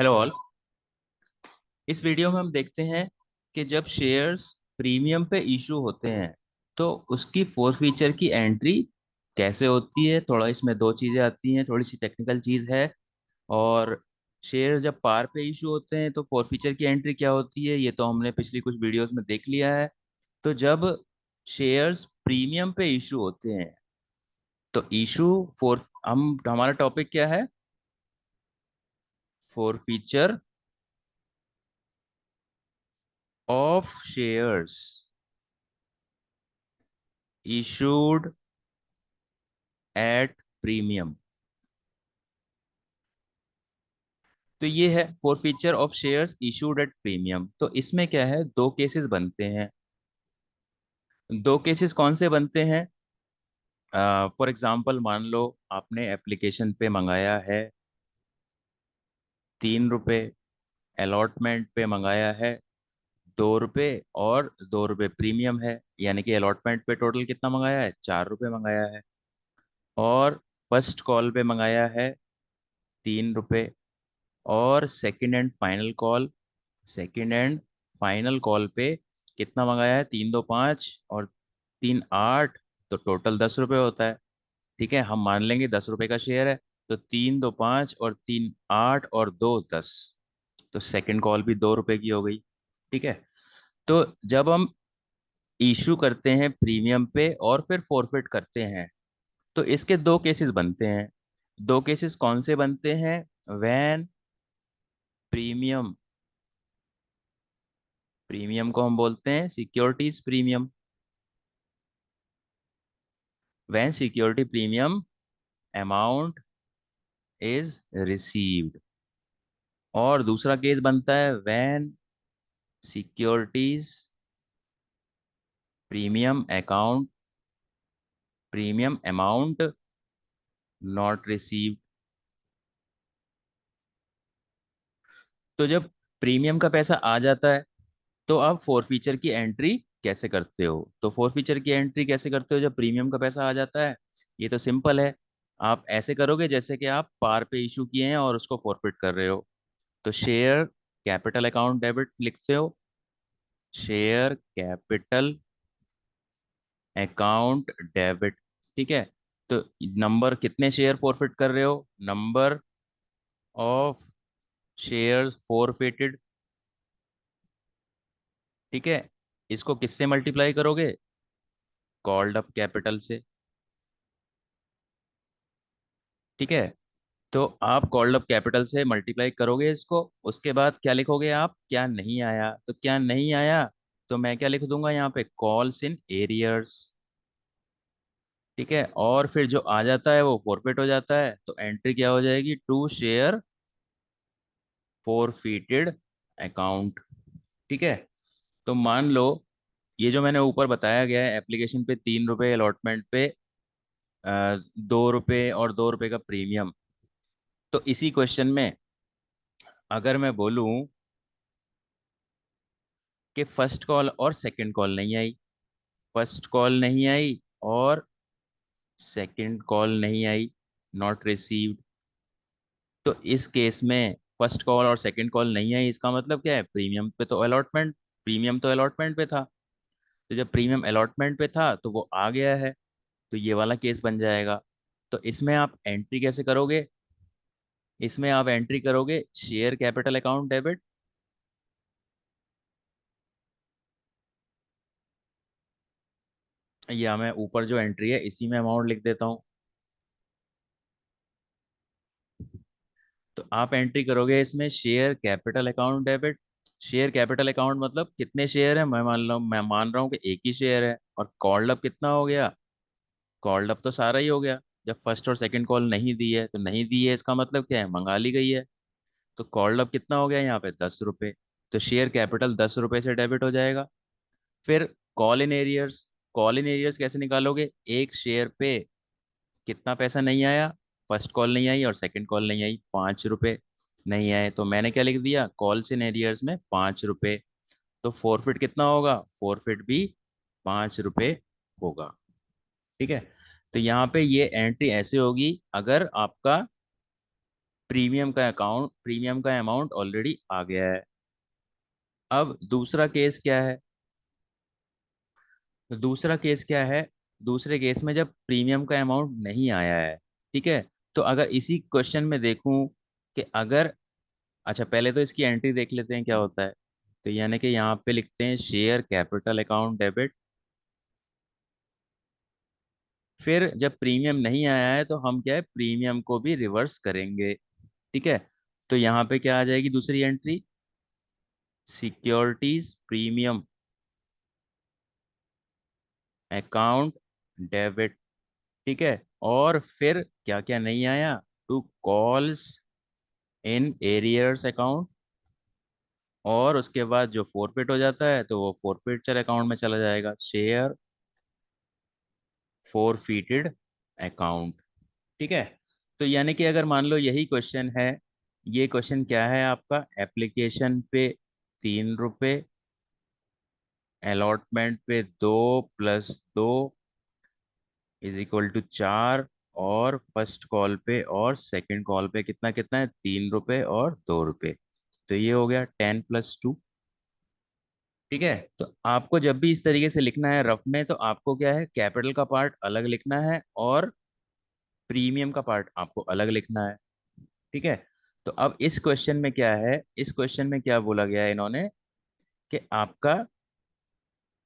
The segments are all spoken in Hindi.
Hello all. इस वीडियो में हम देखते हैं कि जब शेयर्स प्रीमियम पे इशू होते हैं तो उसकी फोर फीचर की एंट्री कैसे होती है। थोड़ा इसमें दो चीज़ें आती हैं, थोड़ी सी टेक्निकल चीज़ है। और शेयर जब पार पे इशू होते हैं तो फोर फीचर की एंट्री क्या होती है, ये तो हमने पिछली कुछ वीडियोस में देख लिया है। तो जब शेयर्स प्रीमियम पे इशू होते हैं तो इशू फोर हम हमारा टॉपिक क्या है? Four feature of shares issued at premium. तो ये है for feature of shares issued at premium. तो इसमें क्या है, दो केसेस बनते हैं। दो केसेस कौन से बनते हैं? फॉर एग्जांपल मान लो आपने एप्लीकेशन पे मंगाया है 3 रुपये, अलॉटमेंट पे मंगाया है 2 रुपये, और 2 रुपये प्रीमियम है। यानी कि अलॉटमेंट पे टोटल कितना मंगाया है? 4 रुपये मंगाया है। और फर्स्ट कॉल पे मंगाया है 3 रुपये, और सेकंड एंड फाइनल कॉल पे कितना मंगाया है? 3 2 5 और 3 8, तो टोटल 10 रुपये होता है। ठीक है, हम मान लेंगे 10 रुपये का शेयर है। तो 3 2 5 और 3 8 और 2 10, तो सेकंड कॉल भी 2 रुपये की हो गई। ठीक है। तो जब हम इशू करते हैं प्रीमियम पे और फिर फॉरफिट करते हैं तो इसके दो केसेस बनते हैं। दो केसेस कौन से बनते हैं? वैन प्रीमियम, प्रीमियम को हम बोलते हैं securities premium. When security premium amount is received. और दूसरा केस बनता है when securities premium account premium amount not received. तो जब प्रीमियम का पैसा आ जाता है तो आप फोर फीचर की एंट्री कैसे करते हो? तो फोर फीचर की एंट्री कैसे करते हो जब प्रीमियम का पैसा आ जाता है? ये तो सिंपल है। आप ऐसे करोगे जैसे कि आप पार पे इशू किए हैं और उसको फॉरफिट कर रहे हो। तो शेयर कैपिटल अकाउंट डेबिट लिखते हो, शेयर कैपिटल अकाउंट डेबिट। ठीक है। तो नंबर, कितने शेयर फॉरफिट कर रहे हो? Number of shares forfeited. ठीक है। इसको किससे मल्टीप्लाई करोगे? कॉल्ड अप कैपिटल से। ठीक है। तो आप कॉल्ड अप कैपिटल से मल्टीप्लाई करोगे इसको। उसके बाद क्या लिखोगे आप? क्या नहीं आया? तो क्या नहीं आया, तो मैं क्या लिख दूंगा यहाँ पे? Calls in arrears. ठीक है। और फिर जो आ जाता है वो फॉरफिट हो जाता है, तो एंट्री क्या हो जाएगी? To share forfeited account. ठीक है। तो मान लो ये जो मैंने ऊपर बताया गया है, एप्लीकेशन पे 3 रुपये, अलॉटमेंट पे 2 रुपये और 2 रुपये का प्रीमियम। तो इसी क्वेश्चन में अगर मैं बोलूं कि फर्स्ट कॉल और सेकंड कॉल नहीं आई, फर्स्ट कॉल नहीं आई और सेकंड कॉल नहीं आई, नॉट रिसीव्ड। तो इस केस में फर्स्ट कॉल और सेकंड कॉल नहीं आई, इसका मतलब क्या है? प्रीमियम तो अलॉटमेंट पे था। तो जब प्रीमियम अलॉटमेंट पे था तो वो आ गया है, तो ये वाला केस बन जाएगा। तो इसमें आप एंट्री कैसे करोगे? इसमें आप एंट्री करोगे शेयर कैपिटल अकाउंट डेबिट, या मैं ऊपर जो एंट्री है इसी में अमाउंट लिख देता हूँ। तो आप एंट्री करोगे इसमें share capital account debit. Share capital account मतलब कितने शेयर है, मैं मान रहा हूँ कि एक ही शेयर है। और कॉल्ड अप कितना हो गया? कॉल्ड अप तो सारा ही हो गया। जब फर्स्ट और सेकंड कॉल नहीं दी है तो नहीं दी है, इसका मतलब क्या है? मंगा ली गई है। तो कॉल्ड अप कितना हो गया यहाँ पे? 10 रुपये। तो शेयर कैपिटल 10 रुपये से डेबिट हो जाएगा। फिर call in arrears. Call in arrears कैसे निकालोगे? एक शेयर पे कितना पैसा नहीं आया? फर्स्ट कॉल नहीं आई और सेकंड कॉल नहीं आई, 5 रुपये नहीं आए। तो मैंने क्या लिख दिया? कॉल्स इन एरियर्स में 5 रुपये। तो फॉरफिट कितना होगा? फॉरफिट भी 5 रुपये होगा। ठीक है। तो यहाँ पे ये एंट्री ऐसे होगी अगर आपका प्रीमियम का अमाउंट ऑलरेडी आ गया है। अब दूसरा केस क्या है? तो दूसरा केस क्या है? दूसरे केस में जब प्रीमियम का अमाउंट नहीं आया है, ठीक है, तो अगर इसी क्वेश्चन में देखूं कि अगर, अच्छा पहले तो इसकी एंट्री देख लेते हैं क्या होता है। तो यानी कि यहाँ पे लिखते हैं शेयर कैपिटल अकाउंट डेबिट। फिर जब प्रीमियम नहीं आया है तो हम क्या है, प्रीमियम को भी रिवर्स करेंगे। ठीक है, तो यहाँ पे क्या आ जाएगी दूसरी एंट्री? Securities premium account debit. ठीक है, और फिर क्या क्या नहीं आया? To calls in arrears account, और उसके बाद जो फोरफिट हो जाता है तो वो फोरफिचर अकाउंट में चला जाएगा, शेयर फोरफिटेड अकाउंट। ठीक है, तो यानी कि अगर मान लो यही क्वेश्चन है, ये क्वेश्चन क्या है आपका, एप्लीकेशन पे 3 रुपए, अलॉटमेंट पे 2 + 2 इज इक्वल टू 4, और फर्स्ट कॉल पे और सेकंड कॉल पे कितना कितना है, 3 रुपए और 2 रुपए। तो ये हो गया 10 + 2। ठीक है, तो आपको जब भी इस तरीके से लिखना है रफ में, तो आपको क्या है, कैपिटल का पार्ट अलग लिखना है और प्रीमियम का पार्ट आपको अलग लिखना है। ठीक है, तो अब इस क्वेश्चन में क्या है, इस क्वेश्चन में क्या बोला गया है इन्होंने, कि आपका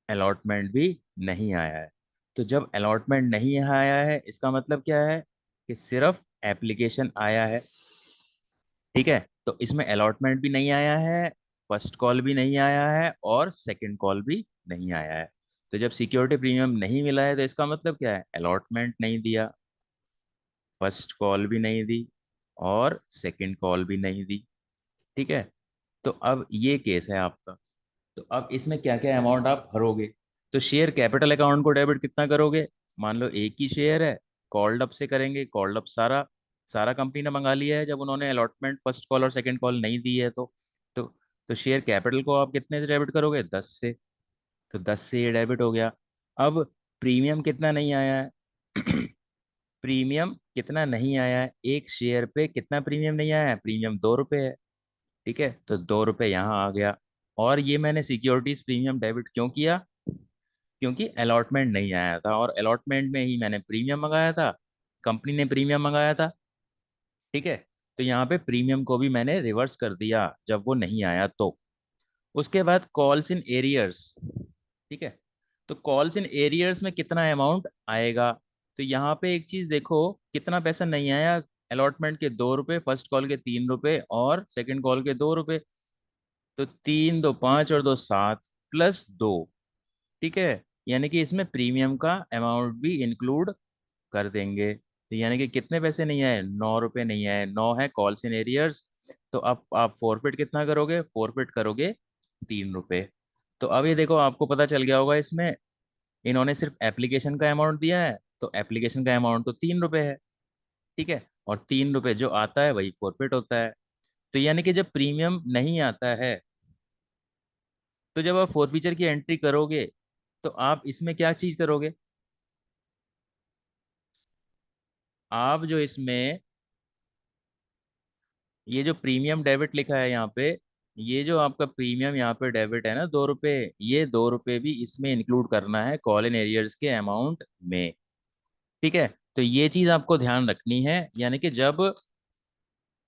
अलॉटमेंट भी नहीं आया है। तो जब अलॉटमेंट नहीं आया है इसका मतलब क्या है, कि सिर्फ एप्लीकेशन आया है। ठीक है, तो इसमें अलॉटमेंट भी नहीं आया है, फर्स्ट कॉल भी नहीं आया है, और सेकंड कॉल भी नहीं आया है। तो जब सिक्योरिटी प्रीमियम नहीं मिला है तो इसका मतलब क्या है, अलॉटमेंट नहीं दिया, फर्स्ट कॉल भी नहीं दी, और सेकंड कॉल भी नहीं दी। ठीक है, तो अब ये केस है आपका। तो अब इसमें क्या क्या अमाउंट आप भरोगे? तो शेयर कैपिटल अकाउंट को डेबिट कितना करोगे? मान लो एक ही शेयर है, कॉल्ड अप से करेंगे। कॉल्ड अप सारा सारा कंपनी ने मंगा लिया है जब उन्होंने अलॉटमेंट फर्स्ट कॉल और सेकंड कॉल नहीं दी है तो तो शेयर कैपिटल को आप कितने से डेबिट करोगे? 10 से। तो 10 से ये डेबिट हो गया। अब प्रीमियम कितना नहीं आया है? प्रीमियम कितना नहीं आया है, एक शेयर पे कितना प्रीमियम नहीं आया है? प्रीमियम 2 रुपये है। ठीक है, तो 2 रुपये यहाँ आ गया। और ये मैंने सिक्योरिटीज प्रीमियम डेबिट क्यों किया? क्योंकि अलॉटमेंट नहीं आया था, और अलॉटमेंट में ही मैंने प्रीमियम मंगाया था, कंपनी ने प्रीमियम मंगाया था। ठीक है, तो यहाँ पे प्रीमियम को भी मैंने रिवर्स कर दिया जब वो नहीं आया तो। उसके बाद कॉल्स इन एरियर्स। ठीक है, तो कॉल्स इन एरियर्स में कितना अमाउंट आएगा? तो यहाँ पे एक चीज देखो, कितना पैसा नहीं आया, अलॉटमेंट के 2 रुपए, फर्स्ट कॉल के 3 रुपए, और सेकंड कॉल के 2 रुपए। तो 3 × 2 = 5 और 2 = 7 +2। ठीक है, यानी कि इसमें प्रीमियम का अमाउंट भी इंक्लूड कर देंगे। तो यानी कि कितने पैसे नहीं आए, 9 रुपए नहीं आए, 9 है कॉल्स इन एरियर्स। तो अब आप फोरफिट कितना करोगे? फोरफिट करोगे 3 रुपए। तो अब ये देखो, आपको पता चल गया होगा इसमें, इन्होंने सिर्फ एप्लीकेशन का अमाउंट दिया है, तो एप्लीकेशन का अमाउंट तो 3 रुपए है। ठीक है, और 3 रुपए जो आता है वही फोरफिट होता है। तो यानी कि जब प्रीमियम नहीं आता है, तो जब आप फोर फीचर की एंट्री करोगे, तो आप इसमें क्या चीज करोगे? आप जो इसमें ये जो प्रीमियम डेबिट लिखा है यहाँ पे, ये जो आपका प्रीमियम यहाँ पे डेबिट है ना, 2 रुपए, ये 2 रुपए भी इसमें इंक्लूड करना है कॉल इन एरियर्स के अमाउंट में। ठीक है, तो ये चीज आपको ध्यान रखनी है। यानी कि जब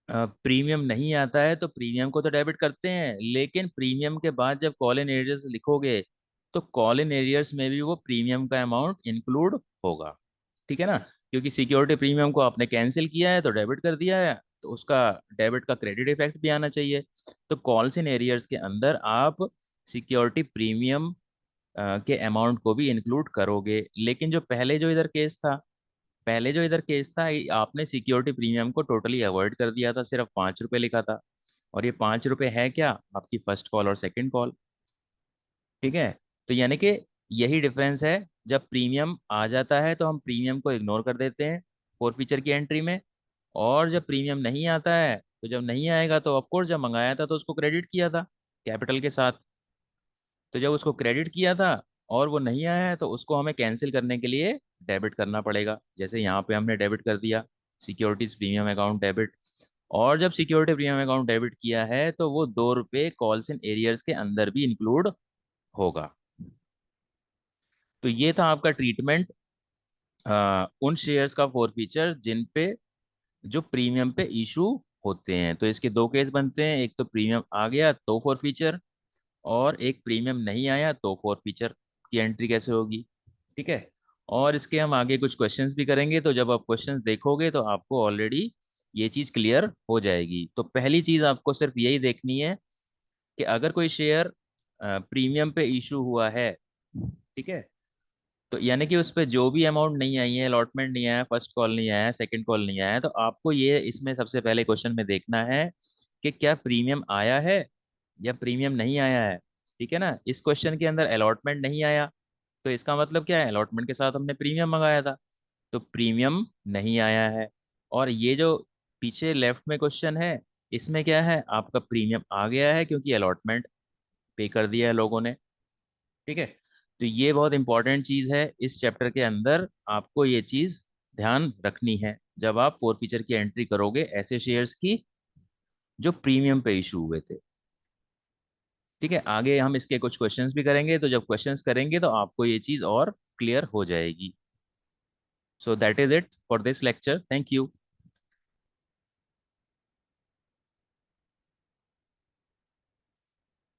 प्रीमियम नहीं आता है तो प्रीमियम को तो डेबिट करते हैं, लेकिन प्रीमियम के बाद जब कॉल इन एरियर्स लिखोगे, तो कॉल इन एरियर्स में भी वो प्रीमियम का अमाउंट इंक्लूड होगा। ठीक है ना, क्योंकि सिक्योरिटी प्रीमियम को आपने कैंसिल किया है तो डेबिट कर दिया है, तो उसका डेबिट का क्रेडिट इफेक्ट भी आना चाहिए। तो कॉल्स इन एरियर्स के अंदर आप सिक्योरिटी प्रीमियम के अमाउंट को भी इंक्लूड करोगे। लेकिन जो पहले जो इधर केस था, पहले जो इधर केस था, आपने सिक्योरिटी प्रीमियम को टोटली अवॉइड कर दिया था, सिर्फ 5 रुपए लिखा था। और ये 5 रुपए है क्या, आपकी फर्स्ट कॉल और सेकंड कॉल। ठीक है, तो यानी कि यही डिफरेंस है। जब प्रीमियम आ जाता है तो हम प्रीमियम को इग्नोर कर देते हैं फोर फीचर की एंट्री में, और जब प्रीमियम नहीं आता है, तो जब नहीं आएगा तो ऑफकोर्स जब मंगाया था तो उसको क्रेडिट किया था कैपिटल के साथ। तो जब उसको क्रेडिट किया था और वो नहीं आया है, तो उसको हमें कैंसिल करने के लिए डेबिट करना पड़ेगा। जैसे यहाँ पे हमने डेबिट कर दिया, सिक्योरिटीज प्रीमियम अकाउंट डेबिट। और जब सिक्योरिटी प्रीमियम अकाउंट डेबिट किया है तो वो 2 रुपये कॉल्स इन एरियर्स के अंदर भी इंक्लूड होगा। तो ये था आपका ट्रीटमेंट उन शेयर्स का फॉर फीचर जिन पे जो प्रीमियम पे इशू होते हैं। तो इसके दो केस बनते हैं, एक तो प्रीमियम आ गया तो फॉर फीचर, और एक प्रीमियम नहीं आया तो फॉर फीचर की एंट्री कैसे होगी। ठीक है। और इसके हम आगे कुछ क्वेश्चंस भी करेंगे, तो जब आप क्वेश्चंस देखोगे तो आपको ऑलरेडी ये चीज़ क्लियर हो जाएगी। तो पहली चीज़ आपको सिर्फ यही देखनी है कि अगर कोई शेयर प्रीमियम पे इशू हुआ है, ठीक है, तो यानी कि उस पर जो भी अमाउंट नहीं आई है, अलॉटमेंट नहीं आया, फर्स्ट कॉल नहीं आया, सेकंड कॉल नहीं आया, तो आपको ये इसमें सबसे पहले क्वेश्चन में देखना है कि क्या प्रीमियम आया है या प्रीमियम नहीं आया है। ठीक है ना। इस क्वेश्चन के अंदर अलॉटमेंट नहीं आया, तो इसका मतलब क्या है, अलॉटमेंट के साथ हमने प्रीमियम मंगाया था, तो प्रीमियम नहीं आया है। और ये जो पीछे लेफ्ट में क्वेश्चन है, इसमें क्या है, आपका प्रीमियम आ गया है क्योंकि अलॉटमेंट पे कर दिया है लोगों ने। ठीक है। तो ये बहुत इंपॉर्टेंट चीज है इस चैप्टर के अंदर, आपको ये चीज ध्यान रखनी है जब आप फोर फीचर की एंट्री करोगे ऐसे शेयर्स की जो प्रीमियम पे इशू हुए थे। ठीक है। आगे हम इसके कुछ क्वेश्चंस भी करेंगे, तो जब क्वेश्चंस करेंगे तो आपको ये चीज और क्लियर हो जाएगी। So that is it for this lecture. Thank you.